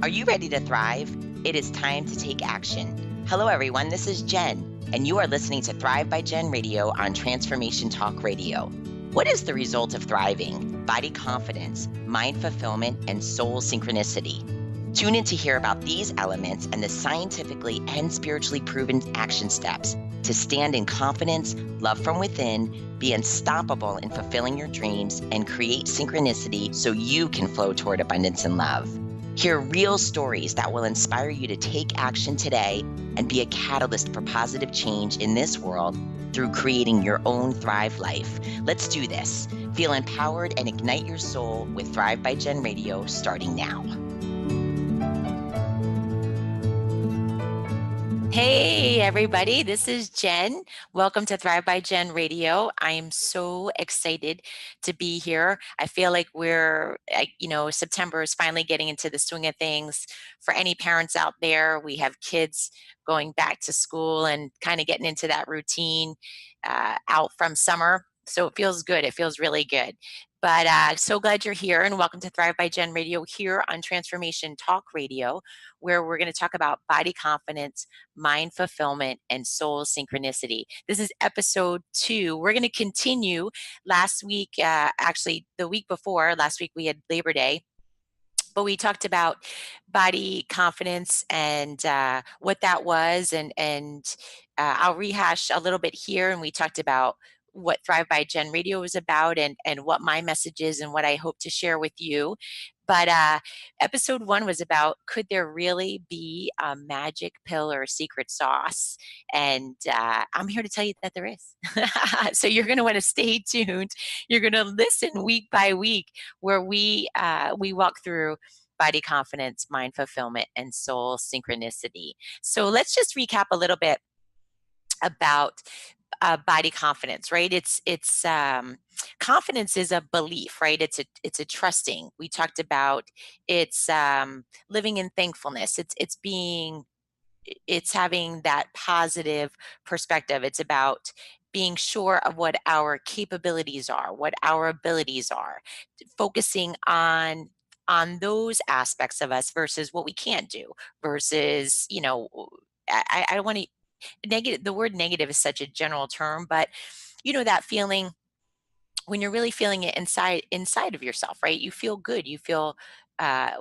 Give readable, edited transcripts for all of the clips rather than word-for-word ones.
Are you ready to thrive? It is time to take action. Hello, everyone. This is Jen, and you are listening to Thrive by Jen Radio on Transformation Talk Radio. What is the result of thriving? Body confidence, mind fulfillment, and soul synchronicity. Tune in to hear about these elements and the scientifically and spiritually proven action steps to stand in confidence, love from within, be unstoppable in fulfilling your dreams, and create synchronicity so you can flow toward abundance and love. Hear real stories that will inspire you to take action today and be a catalyst for positive change in this world through creating your own Thrive life. Let's do this. Feel empowered and ignite your soul with Thrive by Jen Radio starting now. Hey, everybody, this is Jen. Welcome to Thrive by Jen Radio. I am so excited to be here. I feel like September is finally getting into the swing of things. For any parents out there, we have kids going back to school and kind of getting into that routine out from summer. So it feels good. It feels really good. But so glad you're here, and welcome to Thrive by Jen Radio here on Transformation Talk Radio, where we're going to talk about body confidence, mind fulfillment, and soul synchronicity. This is episode 2. We're going to continue. Last week, actually the week before, last week we had Labor Day, but we talked about body confidence and what that was, and I'll rehash a little bit here. And we talked about what Thrive by Jen Radio is about, and what my message is and what I hope to share with you. But episode 1 was about, could there really be a magic pill or a secret sauce? And I'm here to tell you that there is. So you're going to want to stay tuned. You're going to listen week by week, where we walk through body confidence, mind fulfillment, and soul synchronicity. So let's just recap a little bit about body confidence, right? It's confidence is a belief, right? It's a trusting. We talked about it's living in thankfulness. It's having that positive perspective. It's about being sure of what our capabilities are, what our abilities are, focusing on those aspects of us versus what we can't do, versus, I don't want to negative. The word negative is such a general term, but that feeling when you're really feeling it inside of yourself, right? You feel good. You feel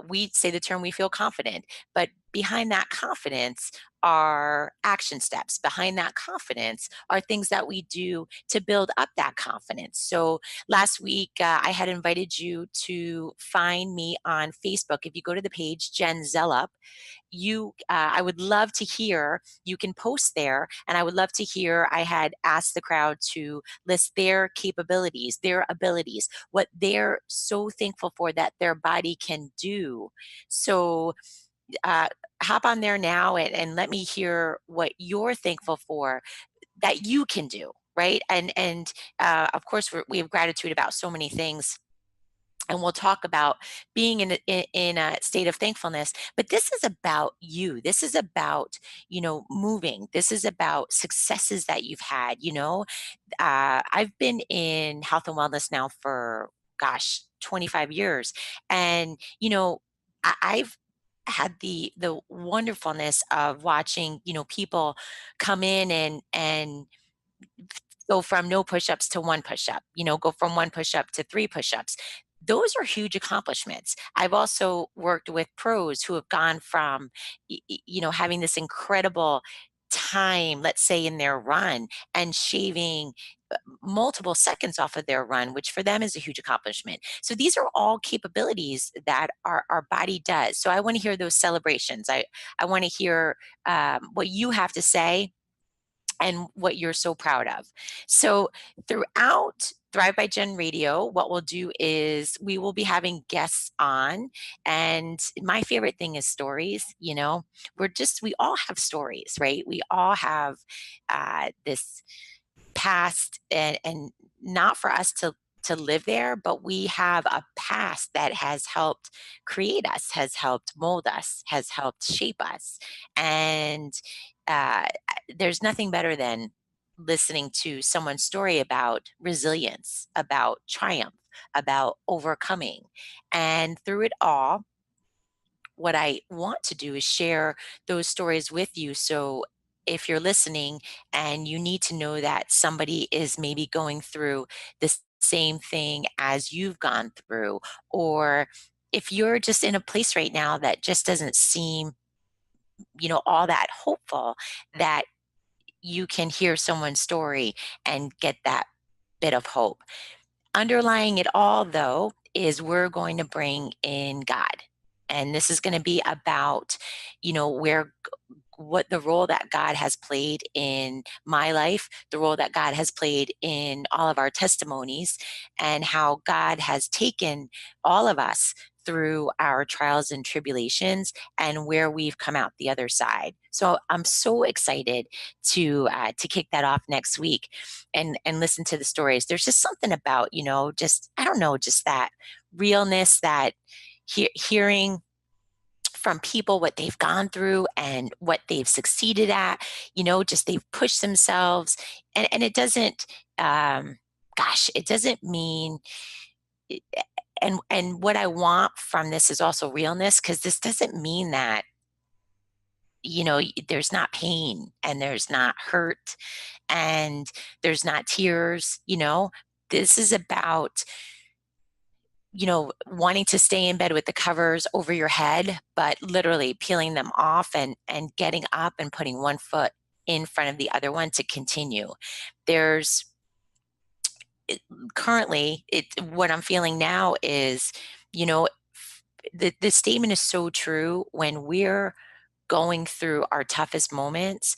we say the term, we feel confident, but behind that confidence are action steps. Behind that confidence are things that we do to build up that confidence. So last week, I had invited you to find me on Facebook. If you go to the page Jen Zellup, I would love to hear, you can post there, and I would love to hear. I had asked the crowd to list their capabilities, their abilities, what they're so thankful for that their body can do. So uh, hop on there now, and let me hear what you're thankful for that you can do, right? And of course, we have gratitude about so many things, and we'll talk about being in a state of thankfulness. But this is about you. This is about, moving. This is about successes that you've had. I've been in health and wellness now for, gosh, 25 years. And I've had the wonderfulness of watching, people come in and go from no push-ups to one push-up, go from one push-up to 3 push-ups. Those are huge accomplishments. I've also worked with pros who have gone from, having this incredible time, let's say in their run, and shaving multiple seconds off of their run, which for them is a huge accomplishment. So these are all capabilities that our body does. So I want to hear those celebrations. I want to hear what you have to say and what you're so proud of. So throughout Thrive by Jen Radio, what we'll do is we will be having guests on. And my favorite thing is stories. We all have stories, right? We all have this past, and not for us to live there, but we have a past that has helped create us, has helped mold us, has helped shape us. And uh, there's nothing better than listening to someone's story about resilience, about triumph, about overcoming. And through it all, what I want to do is share those stories with you. So if you're listening and you need to know that somebody is maybe going through the same thing as you've gone through, or if you're just in a place right now that just doesn't seem, all that hopeful, that you can hear someone's story and get that bit of hope. Underlying it all, though, is we're going to bring in God. And this is going to be about, where what the role that God has played in my life, the role that God has played in all of our testimonies, and how God has taken all of us through our trials and tribulations and where we've come out the other side. So I'm so excited to kick that off next week and listen to the stories. There's just something about, just I don't know, just that realness, that hearing from people what they've gone through and what they've succeeded at, just they've pushed themselves. And it doesn't, it doesn't mean, and what I want from this is also realness, because this doesn't mean that, there's not pain and there's not hurt and there's not tears. This is about, wanting to stay in bed with the covers over your head, but literally peeling them off and getting up and putting one foot in front of the other one to continue. There's currently what I'm feeling now is, you know, the statement is so true. When we're going through our toughest moments,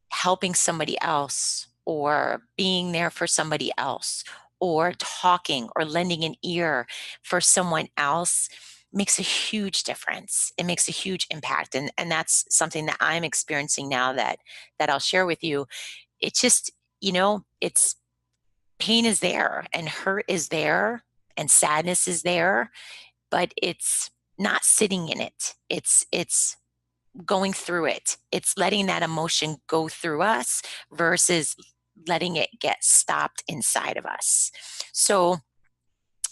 helping somebody else or being there for somebody else or talking or lending an ear for someone else makes a huge difference. It makes a huge impact. And that's something that I'm experiencing now that I'll share with you. It's just, it's pain is there and hurt is there and sadness is there, but it's not sitting in it. It's going through it. It's letting that emotion go through us versus letting it get stopped inside of us. So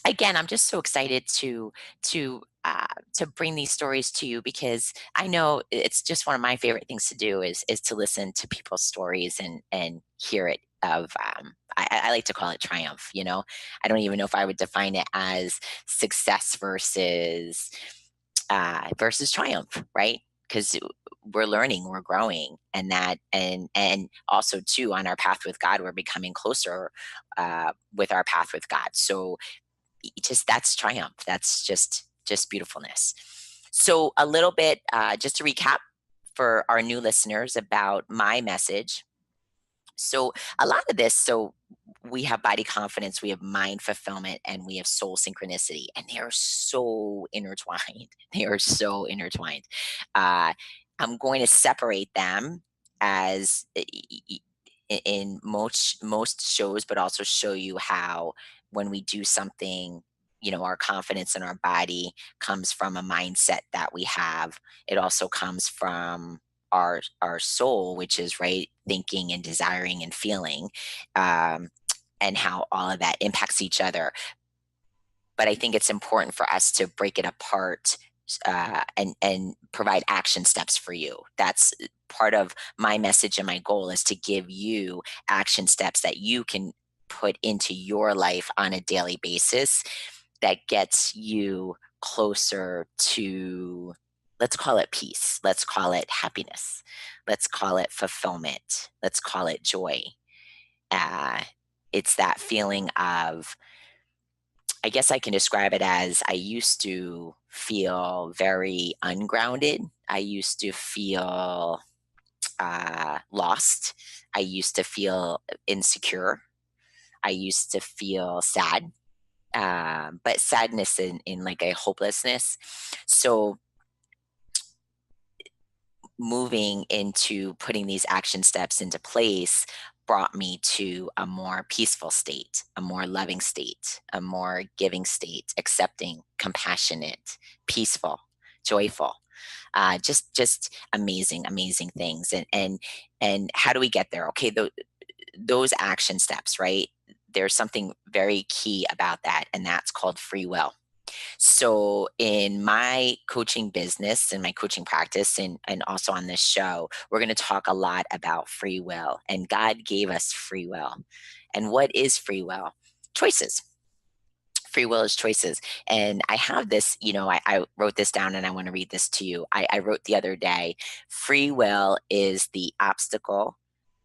again, I'm just so excited to bring these stories to you, because I know it's just one of my favorite things to do is to listen to people's stories and hear it of I like to call it triumph. I don't even know if I would define it as success versus triumph, right? Because we're learning, we're growing, and also too, on our path with God, we're becoming closer with our path with God. So just that's triumph. That's just beautifulness. So a little bit, just to recap for our new listeners about my message. So a lot of this, so we have body confidence, we have mind fulfillment, and we have soul synchronicity, and they are so intertwined. They are so intertwined. Uh, I'm going to separate them as in most shows, but also show you how when we do something, our confidence in our body comes from a mindset that we have. It also comes from our soul, which is right thinking and desiring and feeling, um, and how all of that impacts each other. But I think it's important for us to break it apart, and provide action steps for you. That's part of my message, and my goal is to give you action steps that you can put into your life on a daily basis that gets you closer to, let's call it peace, let's call it happiness, let's call it fulfillment, let's call it joy. Uh, it's that feeling of, I guess I can describe it as, I used to feel very ungrounded. I used to feel lost. I used to feel insecure. I used to feel sad, but sadness in like a hopelessness. So moving into putting these action steps into place brought me to a more peaceful state, a more loving state, a more giving state, accepting, compassionate, peaceful, joyful. Just amazing, amazing things. And how do we get there? Okay, those action steps, right? There's something very key about that, and that's called free will. So in my coaching business and my coaching practice and also on this show, we're going to talk a lot about free will. And God gave us free will. And what is free will? Choices. Free will is choices. And I have this, I wrote this down and I want to read this to you. I wrote the other day, free will is the obstacle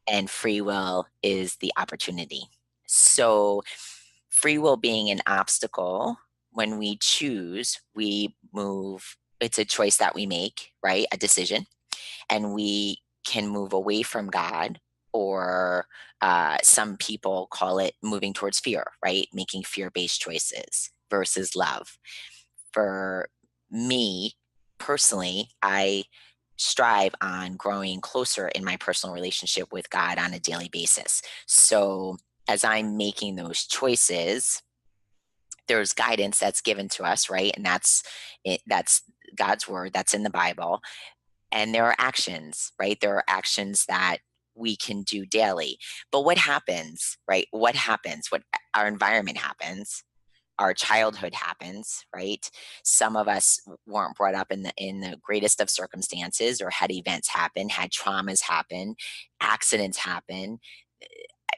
and free will is the opportunity. So free will being an obstacle, when we choose, we move, it's a choice that we make, right? A decision. And we can move away from God, or some people call it moving towards fear, right? Making fear based choices versus love. For me personally, I strive on growing closer in my personal relationship with God on a daily basis. So as I'm making those choices, there's guidance that's given to us, right? And that's it, that's God's word, that's in the Bible. And there are actions, right? There are actions that we can do daily. But what happens, right? What happens? What Our environment happens, our childhood happens, right? Some of us weren't brought up in the greatest of circumstances, or had events happen, had traumas happen, accidents happen,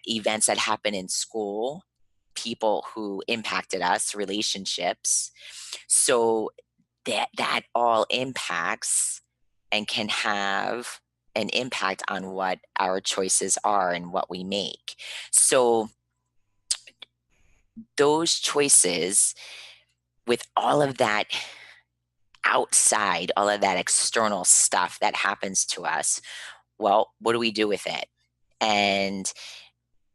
events that happen in school, people who impacted us, relationships. So that all impacts and can have an impact on what our choices are and what we make. So those choices, with all of that outside, all of that external stuff that happens to us, well, what do we do with it? And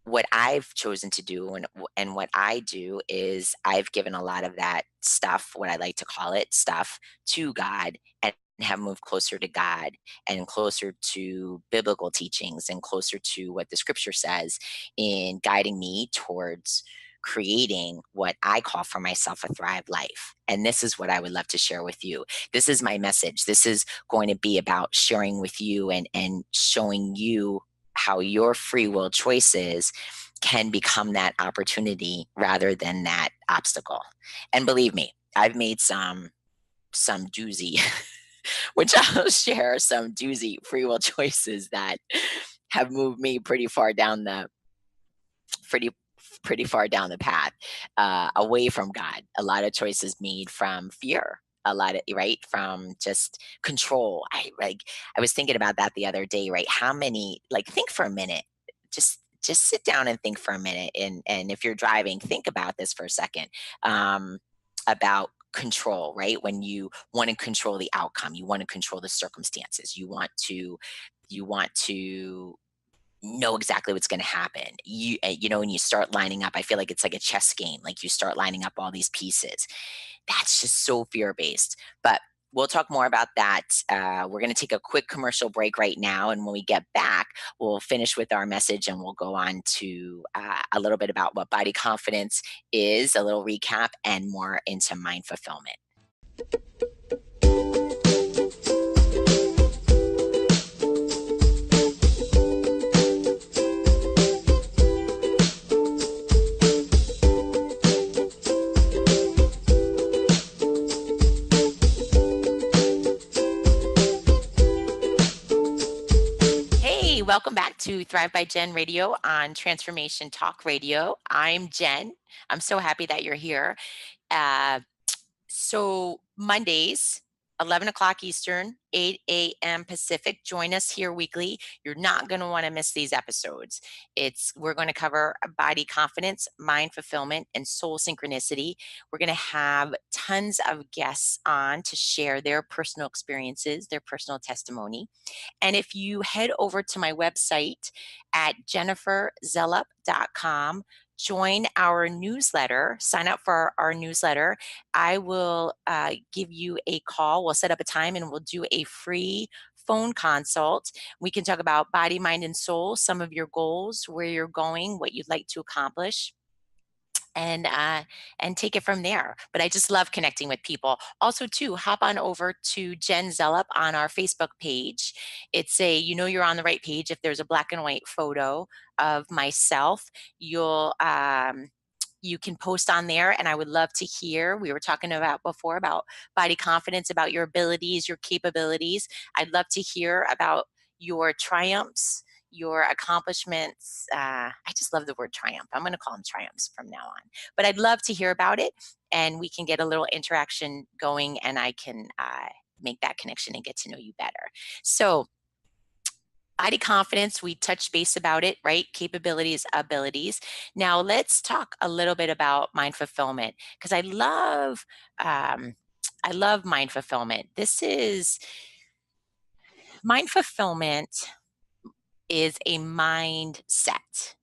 what I've chosen to do, and what I do is I've given a lot of that stuff, what I like to call it stuff, to God, and have moved closer to God and closer to biblical teachings and closer to what the scripture says in guiding me towards creating what I call for myself a thrived life. And this is what I would love to share with you. This is my message. This is going to be about sharing with you and showing you how your free will choices can become that opportunity rather than that obstacle. And believe me, I've made some doozy, which I'll share, some doozy free will choices that have moved me pretty pretty far down the path, away from God. A lot of choices made from fear, a lot of, right, from just control. I was thinking about that the other day, right? How many, like, think for a minute, just sit down and think for a minute, and if you're driving, think about this for a second, about control, right? When you want to control the outcome, you want to control the circumstances, you want to know exactly what's going to happen. When you start lining up, I feel like it's like a chess game. Like, you start lining up all these pieces. That's just so fear based. But we'll talk more about that. We're going to take a quick commercial break right now, and when we get back, we'll finish with our message, and we'll go on to a little bit about what body confidence is, a little recap, and more into mind fulfillment. Hey, welcome back to Thrive by Jen Radio on Transformation Talk Radio. I'm Jen. I'm so happy that you're here. Uh, so Mondays, 11 o'clock Eastern, 8 a.m. Pacific. Join us here weekly. You're not going to want to miss these episodes. We're going to cover body confidence, mind fulfillment, and soul synchronicity. We're going to have tons of guests on to share their personal experiences, their personal testimony. And if you head over to my website at jenniferzellup.com, join our newsletter, sign up for our newsletter. I will give you a call. We'll set up a time and we'll do a free phone consult. We can talk about body, mind, and soul, some of your goals, where you're going, what you'd like to accomplish, and take it from there. But I just love connecting with people. Also, too, hop on over to Jen Zellup on our Facebook page. You're on the right page if there's a black and white photo of myself. You'll You can post on there, and I would love to hear. We were talking about before about body confidence, about your abilities, your capabilities. I'd love to hear about your triumphs, your accomplishments. I just love the word triumph. I'm going to call them triumphs from now on. But I'd love to hear about it, and we can get a little interaction going, and I can make that connection and get to know you better. So, body confidence, we touched base about it, right? Capabilities, abilities. Now let's talk a little bit about mind fulfillment because um, I love mind fulfillment. This is mind fulfillment is a mindset.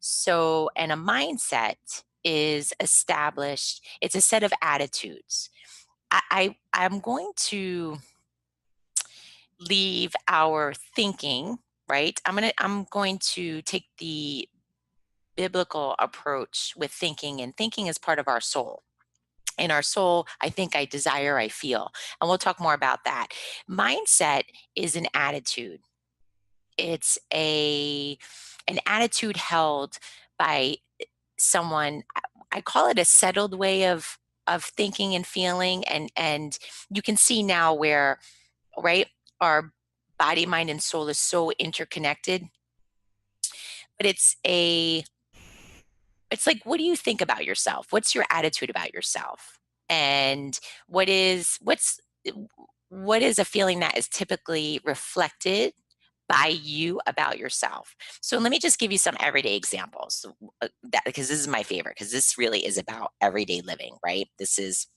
So, and a mindset is established. It's a set of attitudes. I'm going to leave our thinking, right? I'm going to take the biblical approach with thinking, and thinking is part of our soul. In our soul, I think, I desire, I feel. And we'll talk more about that. Mindset is an attitude. It's an attitude held by someone. I call it a settled way of thinking and feeling. And you can see now where, right, our body, mind, and soul is so interconnected. But it's like, what do you think about yourself? What's your attitude about yourself? And what is a feeling that is typically reflected by you about yourself? So let me just give you some everyday examples, that because this is my favorite, because this really is about everyday living, right? This is,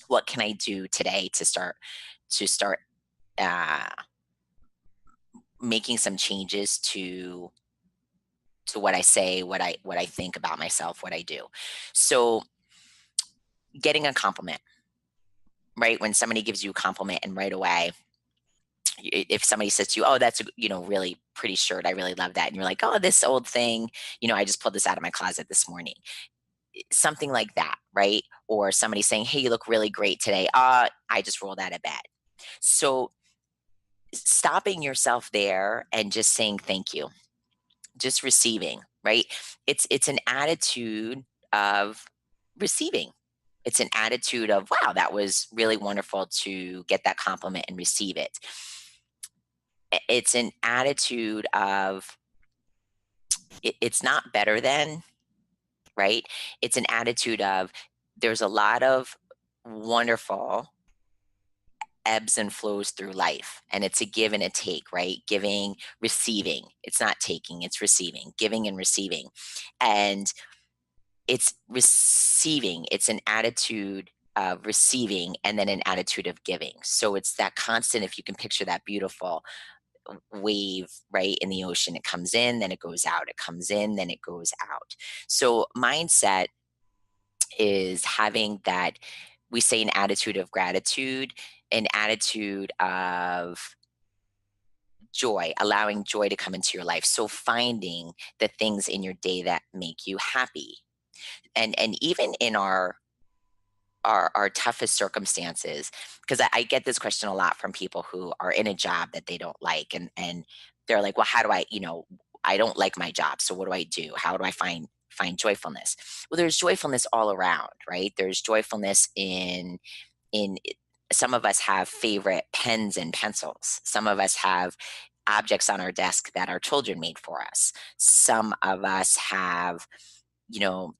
what can I do today to start uh, making some changes to what I say, what I think about myself, what I do. So, getting a compliment, right? When somebody gives you a compliment, and right away, if somebody says to you, "Oh, that's a really pretty shirt. I really love that," and you're like, "Oh, this old thing. I just pulled this out of my closet this morning." Something like that, right? Or somebody saying, "Hey, you look really great today." I just rolled out of bed. So, stopping yourself there and just saying thank you, just receiving, right? It's an attitude of receiving. It's an attitude of, wow, that was really wonderful to get that compliment and receive it. It's an attitude of, it's not better than, right? It's an attitude of, there's a lot of wonderful ebbs and flows through life, and it's a give and a take, right? Giving, receiving. It's not taking, it's receiving, giving and receiving. And it's receiving. It's an attitude of receiving, and then an attitude of giving. So it's that constant, if you can picture that beautiful wave, right, in the ocean. It comes in, then it goes out. It comes in, then it goes out. So mindset is having that, we say, an attitude of gratitude, an attitude of joy, allowing joy to come into your life. So finding the things in your day that make you happy. And even in our toughest circumstances, because I get this question a lot from people who are in a job that they don't like, and they're like, well, how do I don't like my job, so what do I do? How do I find joyfulness? Well, there's joyfulness all around, right? There's joyfulness in some of us have favorite pens and pencils. Some of us have objects on our desk that our children made for us. Some of us have, you know,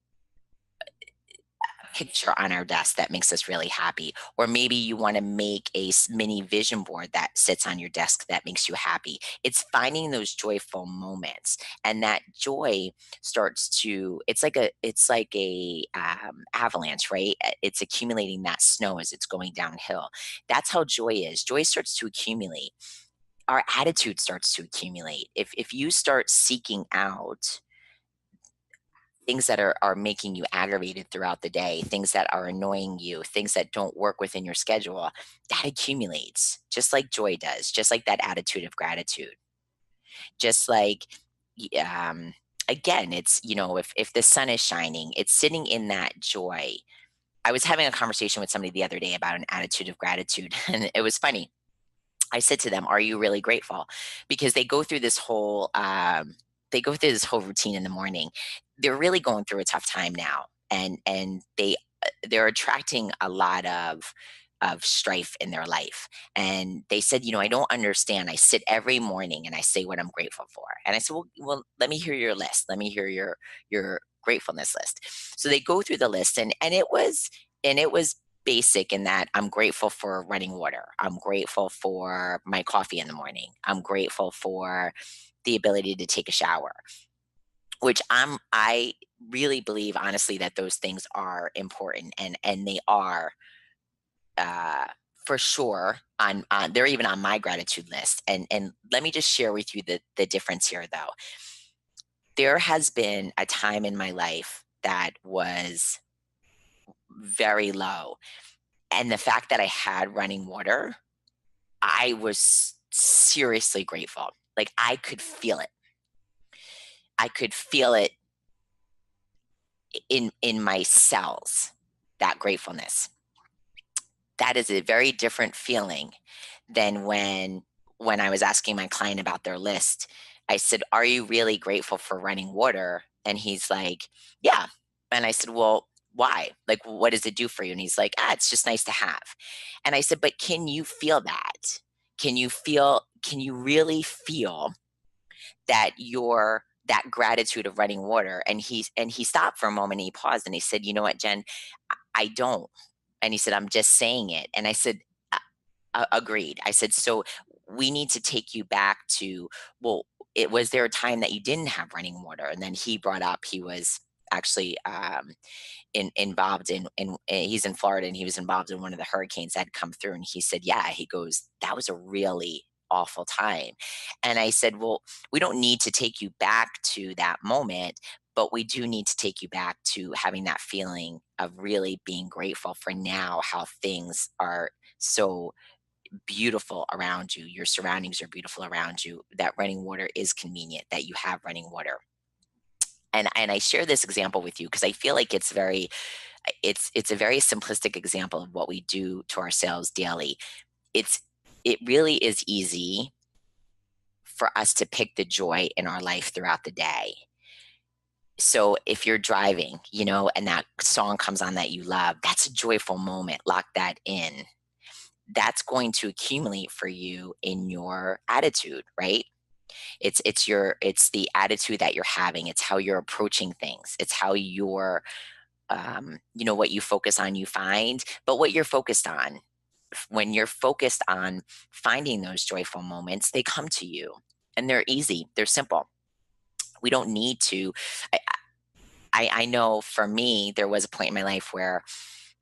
picture on our desk that makes us really happy. Or maybe you want to make a mini vision board that sits on your desk that makes you happy. It's finding those joyful moments, and that joy starts to, it's like a avalanche, right? It's accumulating that snow as it's going downhill. That's how joy is. Joy starts to accumulate. Our attitude starts to accumulate. If you start seeking out things that are making you aggravated throughout the day, things that are annoying you, things that don't work within your schedule, that accumulates, just like joy does, just like that attitude of gratitude. Just like, again, it's, if the sun is shining, it's sitting in that joy. I was having a conversation with somebody the other day about an attitude of gratitude, and it was funny. I said to them, "Are you really grateful?" Because they go through this whole routine in the morning. they're really going through a tough time now, and they're attracting a lot of strife in their life. And they said, I don't understand. I sit every morning and I say what I'm grateful for. And I said, well, let me hear your list. Let me hear your gratefulness list. So they go through the list, and it was basic in that I'm grateful for running water. I'm grateful for my coffee in the morning. I'm grateful for the ability to take a shower, which I really believe honestly that those things are important, and they are uh for sure on they're even on my gratitude list. And let me just share with you the difference here though. There has been a time in my life that was very low, and the fact that I had running water, I was seriously grateful. Like I could feel it in my cells, that gratefulness. That is a very different feeling than when I was asking my client about their list. I said, "Are you really grateful for running water?" And he's like, "Yeah." And I said, "Well, why? Like, what does it do for you?" And he's like, "It's just nice to have." And I said, "But can you feel that? Can you really feel that your that gratitude of running water?" And he stopped for a moment and he paused and he said, "You know what, Jen? I don't." And he said, "I'm just saying it." And I said, Agreed." I said, "So we need to take you back to, well, it was there a time that you didn't have running water?" And then he brought up he was actually involved he's in Florida, and he was involved in one of the hurricanes that had come through. And he said, "Yeah," he goes, "that was a really awful time." And I said, "Well, we don't need to take you back to that moment, but we do need to take you back to having that feeling of really being grateful for now, how things are so beautiful around you. Your surroundings are beautiful around you. That running water is convenient, that you have running water." And I share this example with you because I feel like it's a very simplistic example of what we do to ourselves daily. It's it really is easy for us to pick the joy in our life throughout the day. So if you're driving, and that song comes on that you love, that's a joyful moment. Lock that in. That's going to accumulate for you in your attitude, right? It's the attitude that you're having. It's how you're approaching things. It's how you're what you focus on, you find. But what you're focused on, when you're focused on finding those joyful moments, they come to you, and they're easy. They're simple. We don't need to. I, I know for me, there was a point in my life where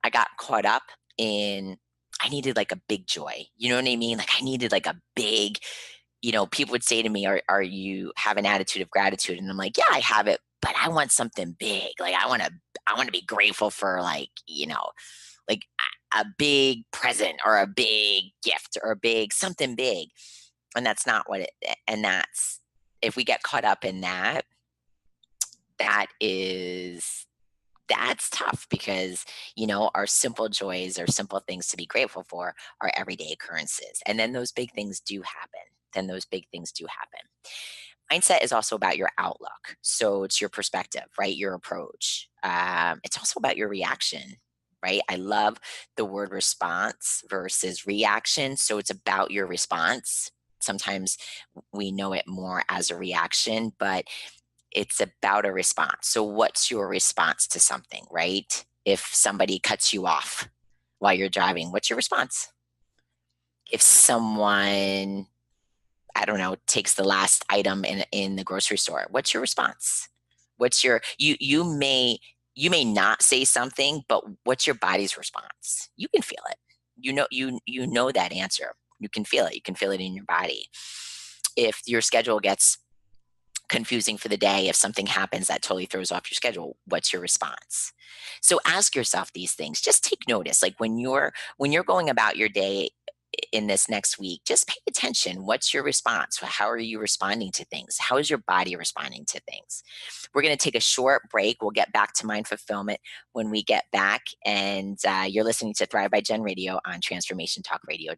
I got caught up in. I needed like a big joy. You know what I mean? Like I needed like a big. People would say to me, "Are you have an attitude of gratitude?" And I'm like, "Yeah, I have it, but I want something big. Like I want to be grateful for like a big present or a big gift or a big something big." And that's not what it and that's if we get caught up in that, that is that's tough because our simple joys or simple things to be grateful for are everyday occurrences. And then those big things do happen. Mindset is also about your outlook. So it's your perspective, right? Your approach. It's also about your reaction, right? I love the word response versus reaction. So it's about your response. Sometimes we know it more as a reaction, but it's about a response. So what's your response to something, right? If somebody cuts you off while you're driving, what's your response? If someone, I don't know, takes the last item in the grocery store, what's your response? What's your you may not say something, but what's your body's response? You can feel it. You know that answer. You can feel it. You can feel it in your body. If your schedule gets confusing for the day, if something happens that totally throws off your schedule, what's your response? So ask yourself these things. Just take notice. Like when you're going about your day in this next week, just pay attention. What's your response? How are you responding to things? How is your body responding to things? We're going to take a short break. We'll get back to mind fulfillment when we get back. And you're listening to Thrive by Gen Radio on transformationtalkradio.com.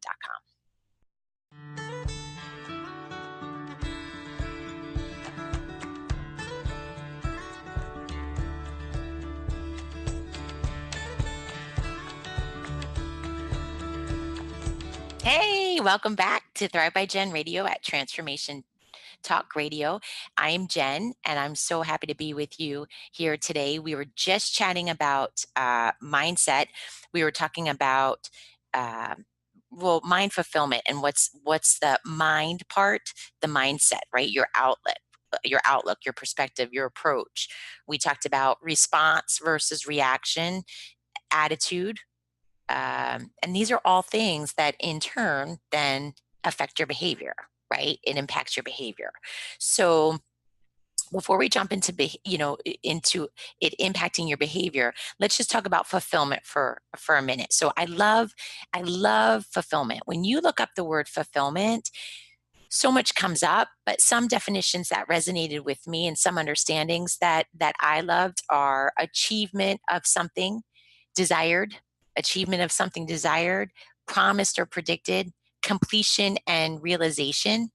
Hey, welcome back to Thrive by Jen Radio at Transformation Talk Radio. I am Jen, and I'm so happy to be with you here today. We were just chatting about mindset. We were talking about uh, mind fulfillment and what's the mind part, the mindset, right? Your outlet, your outlook, your perspective, your approach. We talked about response versus reaction, attitude, and these are all things that in turn then affect your behavior, right? It impacts your behavior. So before we jump into into it impacting your behavior, let's just talk about fulfillment for a minute. So I love fulfillment. When you look up the word fulfillment, so much comes up, but some definitions that resonated with me and some understandings that I loved are achievement of something desired, achievement of something desired, promised or predicted, completion and realization.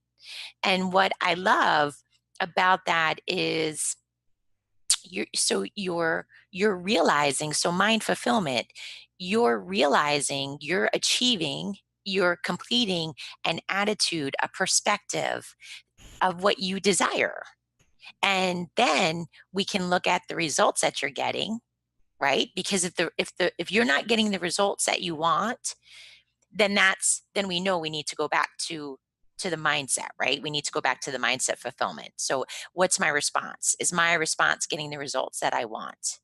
And what I love about that is you're realizing, so mind fulfillment, you're realizing, you're achieving, you're completing an attitude, a perspective of what you desire. And then we can look at the results that you're getting, right? Because if you're not getting the results that you want, then we know we need to go back to the mindset, right? We need to go back to the mindset fulfillment. So what's my response? Is my response getting the results that I want?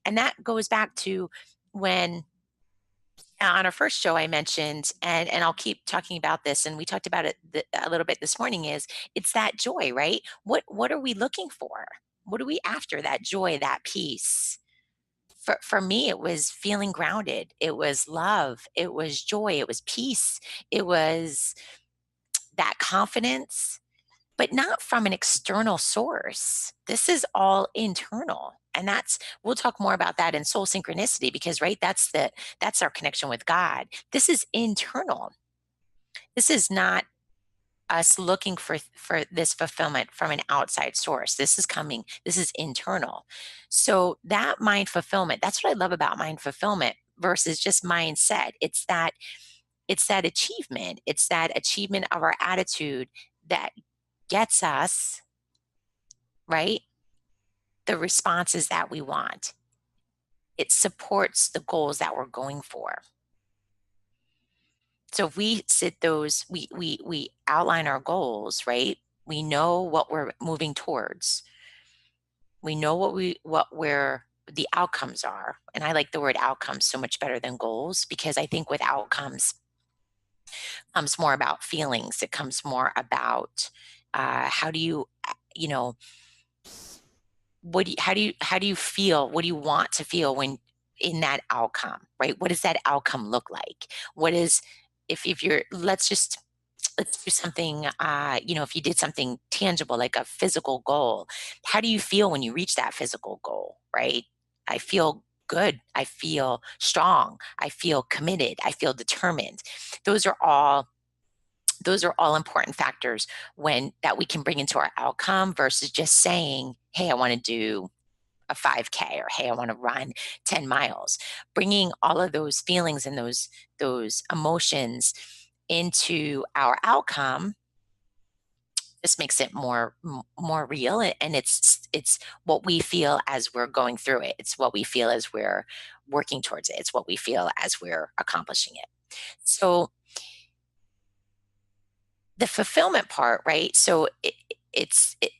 And that goes back to when on our first show I mentioned, and I'll keep talking about this, and we talked about it a little bit this morning, is it's that joy, right? What are we looking for? What are we after? That joy, that peace. For me, it was feeling grounded. It was love. It was joy. It was peace. It was that confidence, but not from an external source. This is all internal. And we'll talk more about that in soul synchronicity because, right, that's our connection with God. This is internal. This is not us looking for this fulfillment from an outside source. This is internal. So that mind fulfillment, that's what I love about mind fulfillment versus just mindset. It's that achievement. It's that achievement of our attitude that gets us, right, the responses that we want. It supports the goals that we're going for. So if we sit those, we outline our goals, right? We know what we're moving towards. We know where the outcomes are. And I like the word outcomes so much better than goals because I think with outcomes comes more about feelings. It comes more about how do you, you know, how do you feel? What do you want to feel when in that outcome, right? What does that outcome look like? What is if you're let's do something if you did something tangible like a physical goal, how do you feel when you reach that physical goal, right? I feel good, I feel strong, I feel committed, I feel determined. those are all those are all important factors when that we can bring into our outcome versus just saying, hey, I want to do a 5K, or hey, I want to run 10 miles. Bringing all of those feelings and those emotions into our outcome, this makes it more real, and it's what we feel as we're going through it. It's what we feel as we're working towards it. It's what we feel as we're accomplishing it. So the fulfillment part, right? So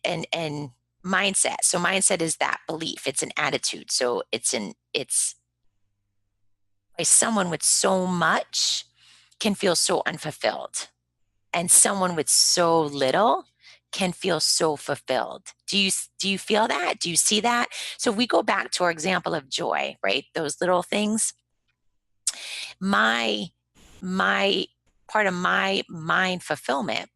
and mindset. So mindset is that belief. It's an attitude. So it's why someone with so much can feel so unfulfilled, and someone with so little can feel so fulfilled. Do you feel that? Do you see that? So if we go back to our example of joy, right? Those little things. My my part of my mind fulfillment,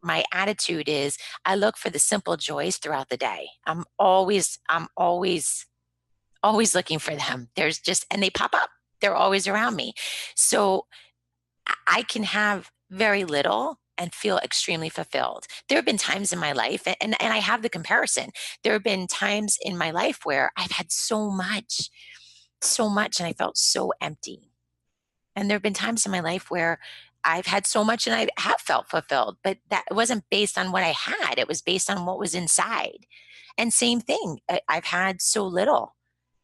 my attitude is I look for the simple joys throughout the day. I'm always looking for them. There's just and they pop up. They're always around me. So I can have very little and feel extremely fulfilled. There have been times in my life, and I have the comparison. There have been times in my life where I've had so much, and I felt so empty. And there have been times in my life where I've had so much and I have felt fulfilled, but that wasn't based on what I had. It was based on what was inside. And same thing, I've had so little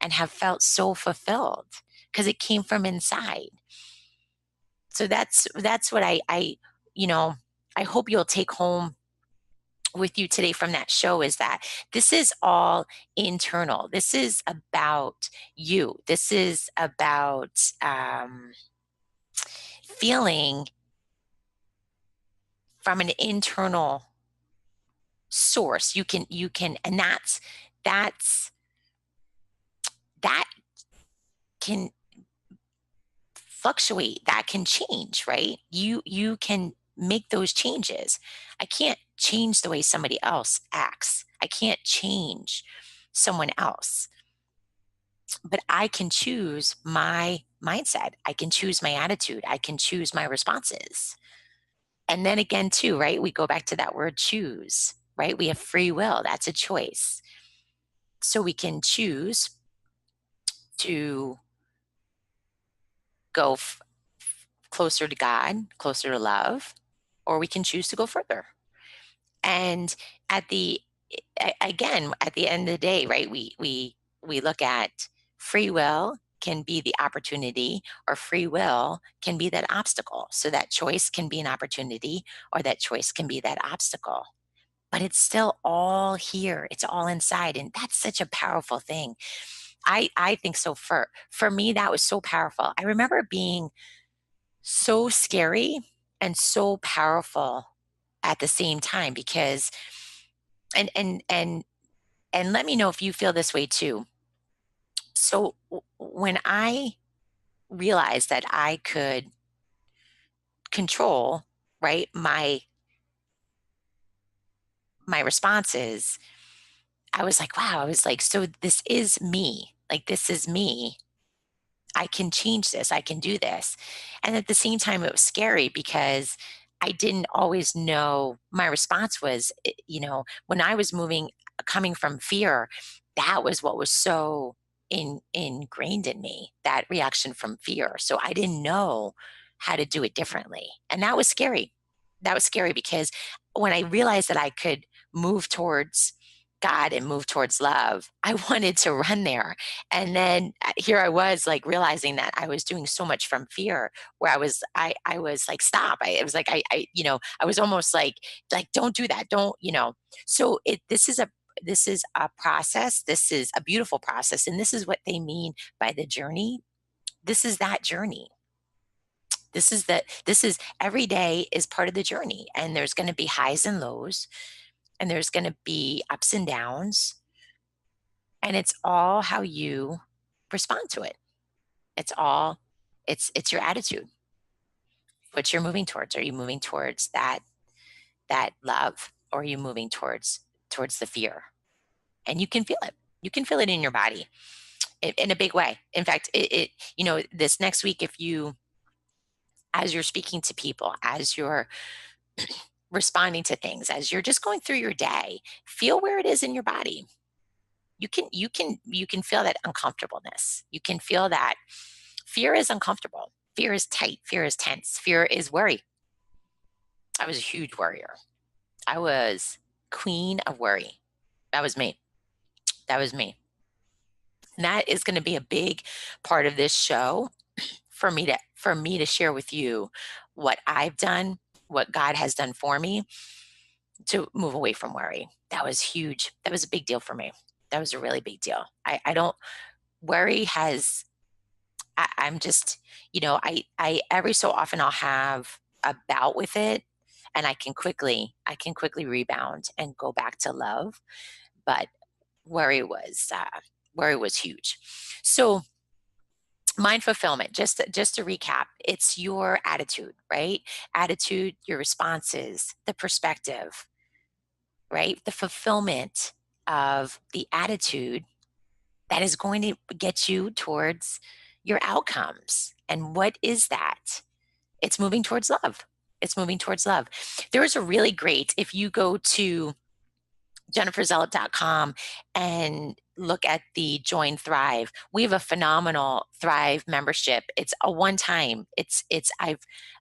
and have felt so fulfilled because it came from inside. So that's what you know, I hope you'll take home with you today from that show is that this is all internal. This is about you. This is about feeling from an internal source. And that's that can fluctuate, that can change, right? You can make those changes. I can't change the way somebody else acts. I can't change someone else, but I can choose my mindset. I can choose my attitude. I can choose my responses. And then again, too, right? We go back to that word choose, right? We have free will. That's a choice. So we can choose to go closer to God, closer to love, or we can choose to go further. And at the again, at the end of the day, right? We look at free will can be the opportunity, or free will can be that obstacle. So that choice can be an opportunity, or that choice can be that obstacle. But it's still all here. It's all inside, and that's such a powerful thing. I think so. For me, that was so powerful. I remember being so scary and so powerful at the same time because and and and and let me know if you feel this way too. So when I realized that I could control, right, my responses, I was like, wow, I was like, so this is me. Like this is me. I can change this. I can do this. And at the same time, it was scary because I didn't always know my response was, when I was coming from fear, that was what was so ingrained in me, that reaction from fear. So I didn't know how to do it differently. And that was scary. That was scary because when I realized that I could move towards God and move towards love, I wanted to run there. And then here I was like realizing that I was doing so much from fear where I was like, stop. It was like, I was almost like, don't do that. Don't, so this is a process. This is a beautiful process. And this is what they mean by the journey. This is that journey. This is every day is part of the journey. And there's going to be highs and lows, and there's going to be ups and downs. And it's all how you respond to it. It's all it's your attitude, what you're moving towards. Are you moving towards that love, or are you moving towards the fear? And you can feel it. You can feel it in your body in a big way. In fact, this next week, if you, as you're speaking to people, as you're responding to things, as you're just going through your day, feel where it is in your body. You can feel that uncomfortableness. You can feel that fear is uncomfortable. Fear is tight. Fear is tense. Fear is worry. I was a huge worrier. I was queen of worry. That was me. That was me. And that is going to be a big part of this show for me to share with you what I've done, what God has done for me to move away from worry. That was huge. That was a big deal for me. That was a really big deal. I don't worry has I'm just, I every so often I'll have a bout with it, and I can quickly rebound and go back to love. But worry was worry was huge. So mind fulfillment, just to recap, it's your attitude, right? Attitude, your responses, the perspective, right? The fulfillment of the attitude that is going to get you towards your outcomes. And what is that? It's moving towards love. It's moving towards love. There is a really great, if you go to jenniferzeller.com and look at the Join Thrive. We have a phenomenal Thrive membership. It's a one time.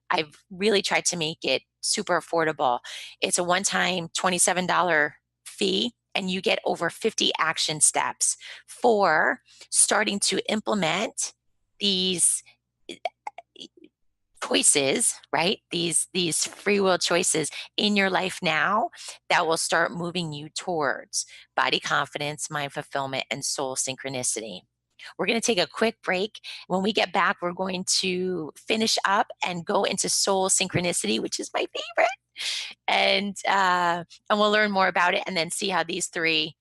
I've really tried to make it super affordable. It's a one time $27 fee and you get over 50 action steps for starting to implement these choices, right? These free will choices in your life now that will start moving you towards body confidence, mind fulfillment, and soul synchronicity. We're going to take a quick break. When we get back, we're going to finish up and go into soul synchronicity, which is my favorite, and we'll learn more about it, and then see how these three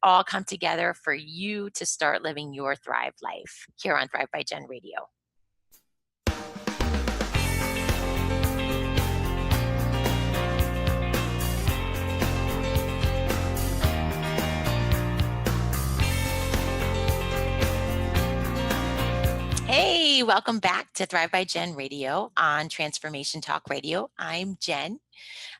all come together for you to start living your Thrive life here on Thrive by Jen Radio. Hey, welcome back to Thrive by Jen Radio on Transformation Talk Radio. I'm Jen.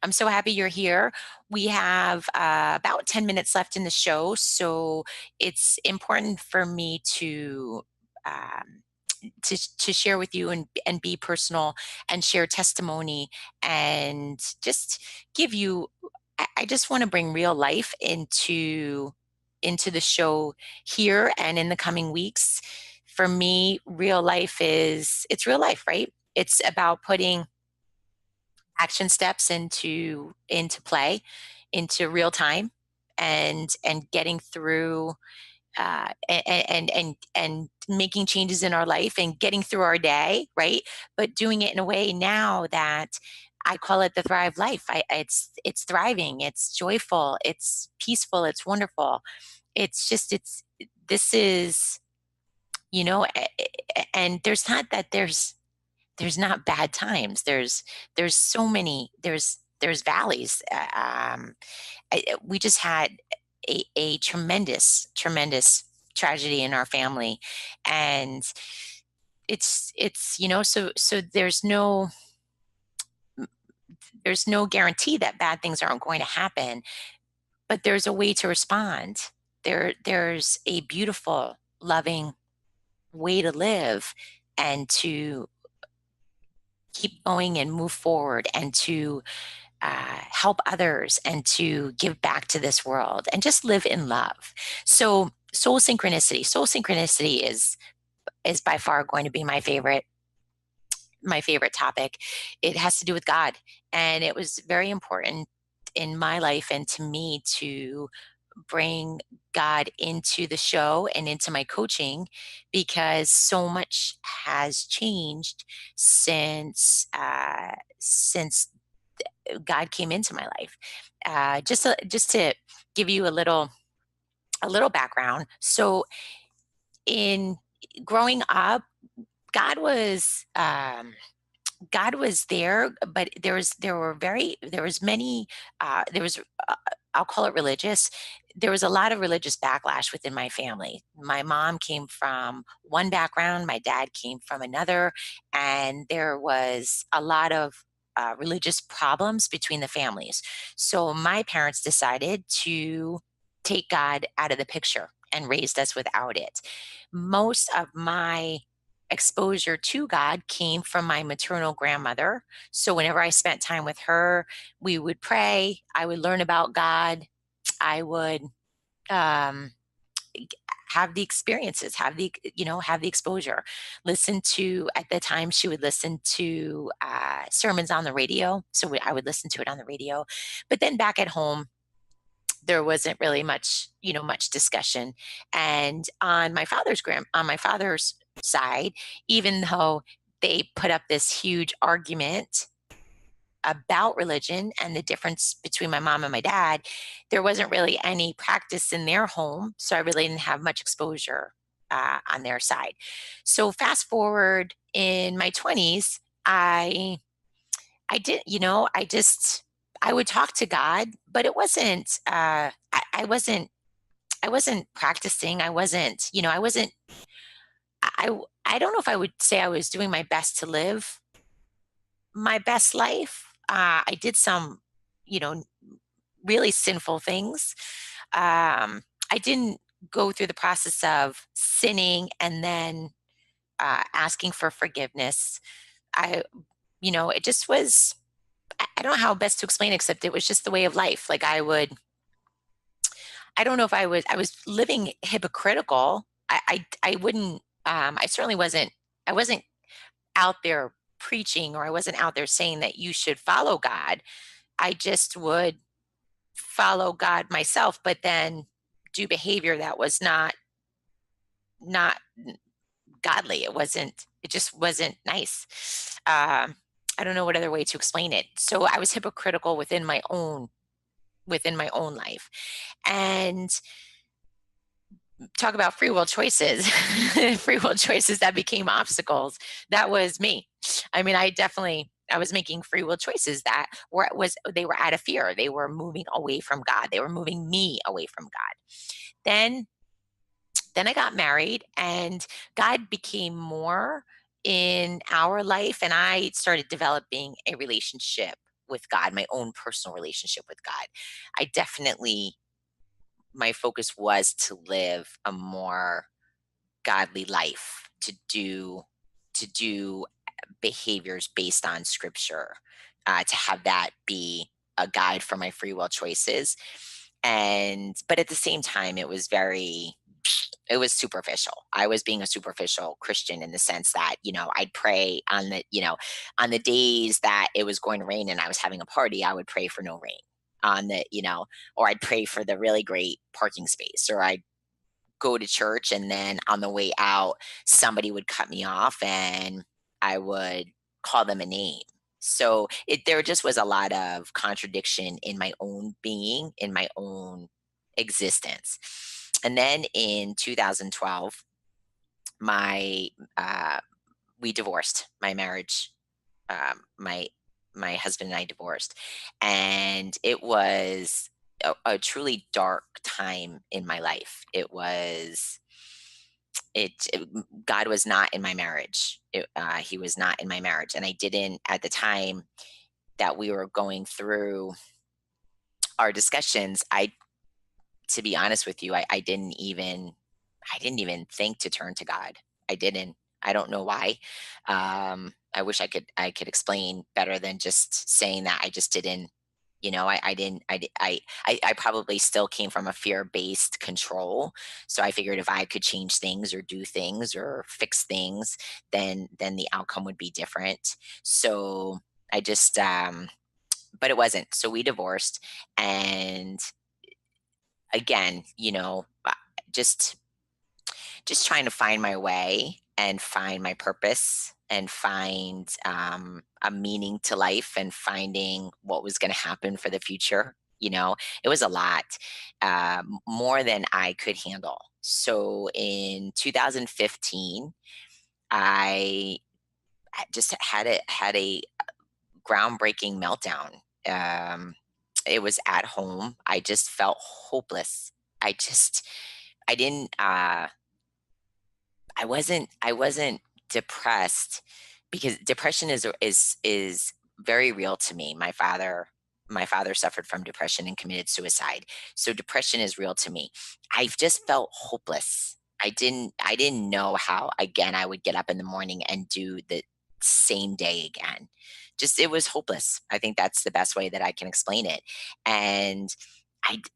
I'm so happy you're here. We have about 10 minutes left in the show, so it's important for me um, to share with you and be personal and share testimony and just give you. I just want to bring real life into the show here and in the coming weeks. For me, real life is it's real life, right? It's about putting action steps into play, into real time, and getting through and making changes in our life and getting through our day, right? But doing it in a way now that I call it the Thrive life. It's thriving, it's joyful, it's peaceful, it's wonderful. It's just it's this is and there's not that there's not bad times. There's so many. There's valleys. We just had a tremendous tragedy in our family, and so there's no guarantee that bad things aren't going to happen, but there's a way to respond. There's a beautiful, loving way to live and to keep going and move forward and to help others and to give back to this world and just live in love. So soul synchronicity is by far going to be my favorite topic. It has to do with God, and it was very important in my life and to me to bring God into the show and into my coaching because so much has changed since God came into my life. Just to give you a little background. So in growing up, God was God was there, but there was many there was I'll call it religious. There was a lot of religious backlash within my family. My mom came from one background, my dad came from another, and there was a lot of religious problems between the families. So my parents decided to take God out of the picture and raised us without it. Most of my exposure to God came from my maternal grandmother. So whenever I spent time with her, we would pray, I would learn about God, I would um, have the experiences, have the exposure. Listen to At the time she would listen to sermons on the radio, so I would listen to it on the radio. But then back at home, there wasn't really much discussion. And on my father's side, even though they put up this huge argument about religion and the difference between my mom and my dad, there wasn't really any practice in their home. So I really didn't have much exposure on their side. So fast forward in my 20s, I did, I would talk to God, but it wasn't, I wasn't practicing. I wasn't, I wasn't, I don't know if I would say I was doing my best to live my best life. I did some, you know, really sinful things. I didn't go through the process of sinning and then asking for forgiveness. I, it just was, I don't know how best to explain it, except it was just the way of life. Like I don't know if I was living hypocritical. I wouldn't, I certainly wasn't, I wasn't out there preaching, or I wasn't out there saying that you should follow God. I just would follow God myself, but then do behavior that was not godly. It just wasn't nice. Um, I don't know what other way to explain it. So I was hypocritical within my own life. And talk about free will choices, free will choices that became obstacles. That was me. I mean, I was making free will choices that they were out of fear. They were moving away from God. They were moving me away from God. Then I got married, and God became more in our life, and I started developing a relationship with God, my own personal relationship with God. I definitely My focus was to live a more godly life, to do behaviors based on scripture, to have that be a guide for my free will choices. And but at the same time, it was superficial. I was being a superficial Christian in the sense that, I'd pray on the days that it was going to rain and I was having a party, I would pray for no rain. Or I'd pray for the really great parking space, or I'd go to church and then on the way out, somebody would cut me off and I would call them a name. So there just was a lot of contradiction in my own being, in my own existence. And then in 2012, my we divorced. My marriage, my husband and I divorced, and it was a truly dark time in my life. God was not in my marriage. He was not in my marriage, and I didn't at the time that we were going through our discussions. To be honest with you, I didn't even think to turn to God. I didn't. I don't know why. I wish I could explain better than just saying that. I just didn't. I didn't. I probably still came from a fear-based control. So I figured if I could change things or do things or fix things, then the outcome would be different. So I just but it wasn't. So we divorced, and again, just trying to find my way and find my purpose and find a meaning to life and finding what was going to happen for the future. It was a lot, more than I could handle. So in 2015, I just had a groundbreaking meltdown. Um, it was at home. I just felt hopeless. I just I didn't I wasn't depressed, because depression is very real to me. My father suffered from depression and committed suicide. So depression is real to me. I've just felt hopeless. I didn't know how again I would get up in the morning and do the same day again. Just it was hopeless. I think that's the best way that I can explain it. And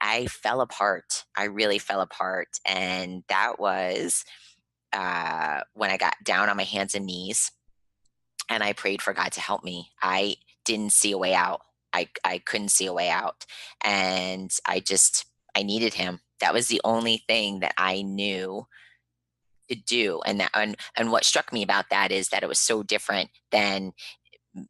I fell apart. I really fell apart, and that was when I got down on my hands and knees and I prayed for God to help me. I didn't see a way out. I couldn't see a way out. And I needed him. That was the only thing that I knew to do. And what struck me about that is that it was so different than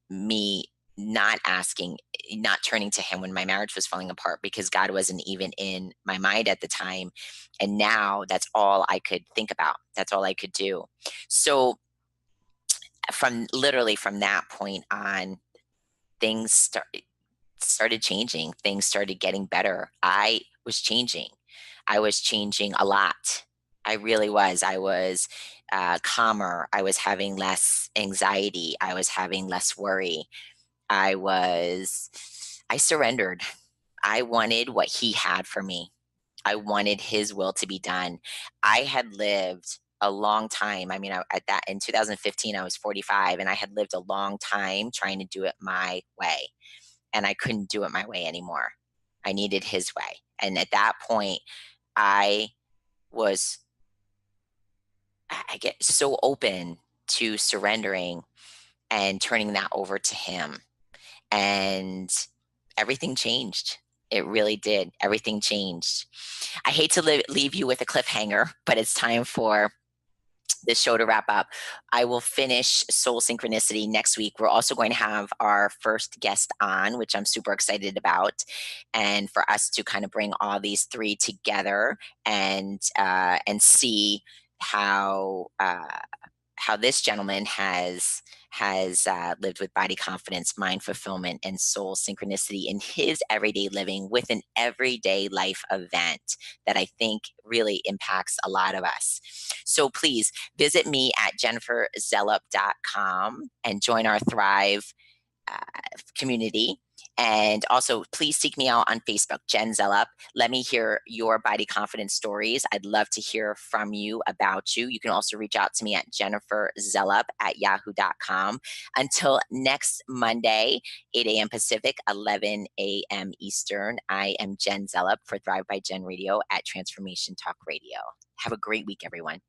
me not asking, not turning to him when my marriage was falling apart, because God wasn't even in my mind at the time. And now that's all I could think about. That's all I could do. So from that point on, started changing. Things started getting better. I was changing a lot. I really was. I was calmer. I was having less anxiety. I was having less worry. I surrendered. I wanted what he had for me. I wanted his will to be done. I had lived a long time. I mean, at that in 2015, I was 45, and I had lived a long time trying to do it my way, and I couldn't do it my way anymore. I needed his way, and at that point, I was I get so open to surrendering and turning that over to him, and everything changed. It really did. Everything changed. I hate to leave you with a cliffhanger, but it's time for this show to wrap up. I will finish Soul Synchronicity next week. We're also going to have our first guest on, which I'm super excited about, and for us to kind of bring all these three together and see how how this gentleman has lived with body confidence, mind fulfillment, and soul synchronicity in his everyday living with an everyday life event that I think really impacts a lot of us. So please visit me at jenniferzellup.com and join our Thrive uh, community. And also, please seek me out on Facebook, Jen Zellup. Let me hear your body confidence stories. I'd love to hear from you about you. You can also reach out to me at jenniferzellup@yahoo.com. Until next Monday, 8 a.m. Pacific, 11 a.m. Eastern, I am Jen Zellup for Thrive by Jen Radio at Transformation Talk Radio. Have a great week, everyone.